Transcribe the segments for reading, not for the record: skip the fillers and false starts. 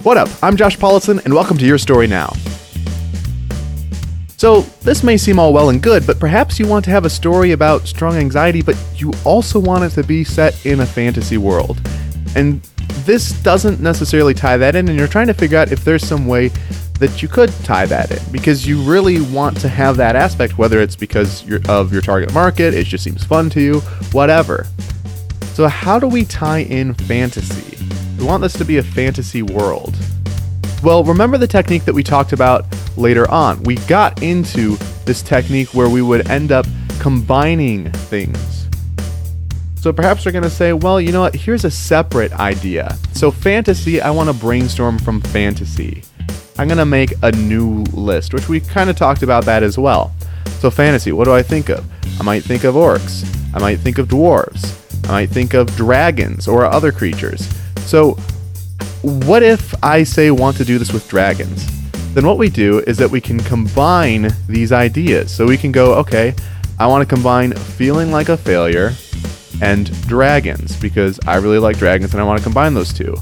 What up? I'm Josh Paulison, and welcome to Your Story Now. So, this may seem all well and good, but perhaps you want to have a story about strong anxiety, but you also want it to be set in a fantasy world. And this doesn't necessarily tie that in, and you're trying to figure out if there's some way that you could tie that in, because you really want to have that aspect, whether it's because of your target market, it just seems fun to you, whatever. So how do we tie in fantasy? We want this to be a fantasy world. Well, remember the technique that we talked about later on. We got into this technique where we would end up combining things. So perhaps we're going to say, well, you know what, here's a separate idea. So fantasy, I want to brainstorm from fantasy. I'm going to make a new list, which we kind of talked about that as well. So fantasy, what do I think of? I might think of orcs. I might think of dwarves. I might think of dragons or other creatures. So what if I say want to do this with dragons? Then what we do is that we can combine these ideas. So we can go, okay, I want to combine feeling like a failure and dragons because I really like dragons and I want to combine those two.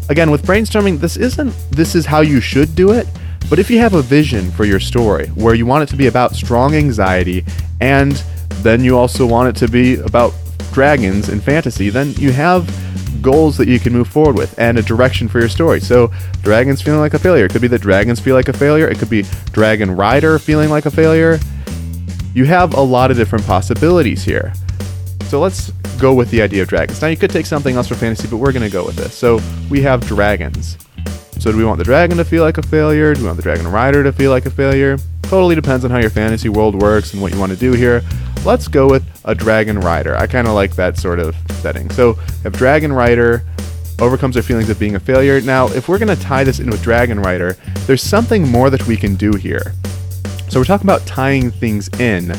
Again, with brainstorming, this is how you should do it, but if you have a vision for your story where you want it to be about strong anxiety and then you also want it to be about dragons and fantasy, then you have goals that you can move forward with and a direction for your story. So dragons feeling like a failure. It could be that dragons feel like a failure. It could be dragon rider feeling like a failure. You have a lot of different possibilities here. So let's go with the idea of dragons. Now you could take something else for fantasy, but we're going to go with this. So we have dragons. So do we want the dragon to feel like a failure? Do we want the dragon rider to feel like a failure? Totally depends on how your fantasy world works and what you want to do here. Let's go with a dragon rider. I kind of like that sort of setting. So if dragon rider overcomes their feelings of being a failure. Now, if we're going to tie this in with dragon rider, there's something more that we can do here. So we're talking about tying things in.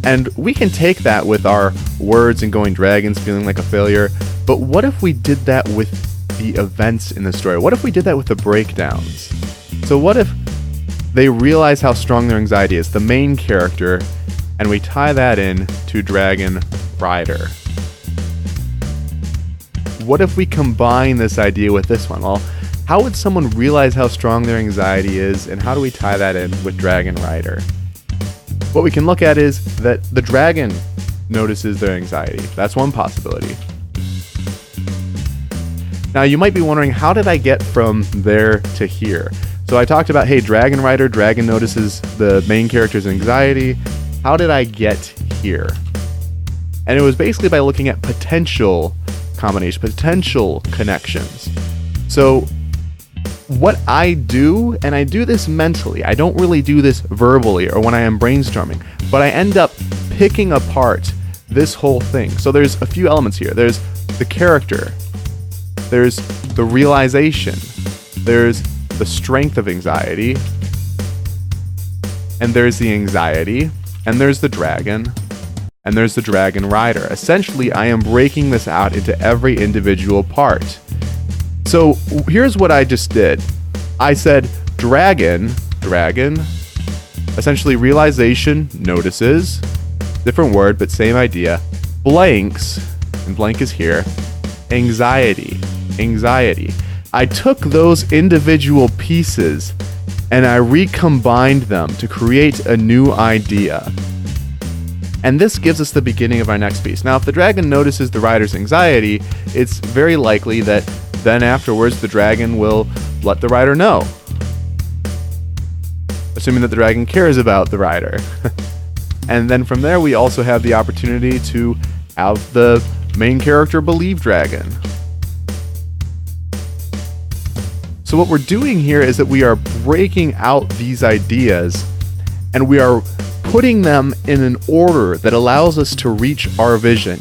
And we can take that with our words and going dragons feeling like a failure. But what if we did that with the events in the story? What if we did that with the breakdowns? So what if they realize how strong their anxiety is, the main character, and we tie that in to dragon rider? What if we combine this idea with this one? Well, how would someone realize how strong their anxiety is, and how do we tie that in with dragon rider? What we can look at is that the dragon notices their anxiety. That's one possibility. Now, you might be wondering, how did I get from there to here? So I talked about, hey, dragon rider, dragon notices the main character's anxiety. How did I get here? And it was basically by looking at potential combinations, potential connections. So what I do, and I do this mentally, I don't really do this verbally or when I am brainstorming, but I end up picking apart this whole thing. So there's a few elements here. There's the character, there's the realization, there's the strength of anxiety, and there's the anxiety, and there's the dragon, and there's the dragon rider. Essentially, I am breaking this out into every individual part. So here's what I just did. I said dragon, essentially realization, notices, different word, but same idea, blanks, and blank is here, anxiety. I took those individual pieces and I recombined them to create a new idea. And this gives us the beginning of our next piece. Now, if the dragon notices the rider's anxiety, it's very likely that then afterwards the dragon will let the rider know. Assuming that the dragon cares about the rider. And then from there we also have the opportunity to have the main character believe dragon. So what we're doing here is that we are breaking out these ideas and we are putting them in an order that allows us to reach our vision.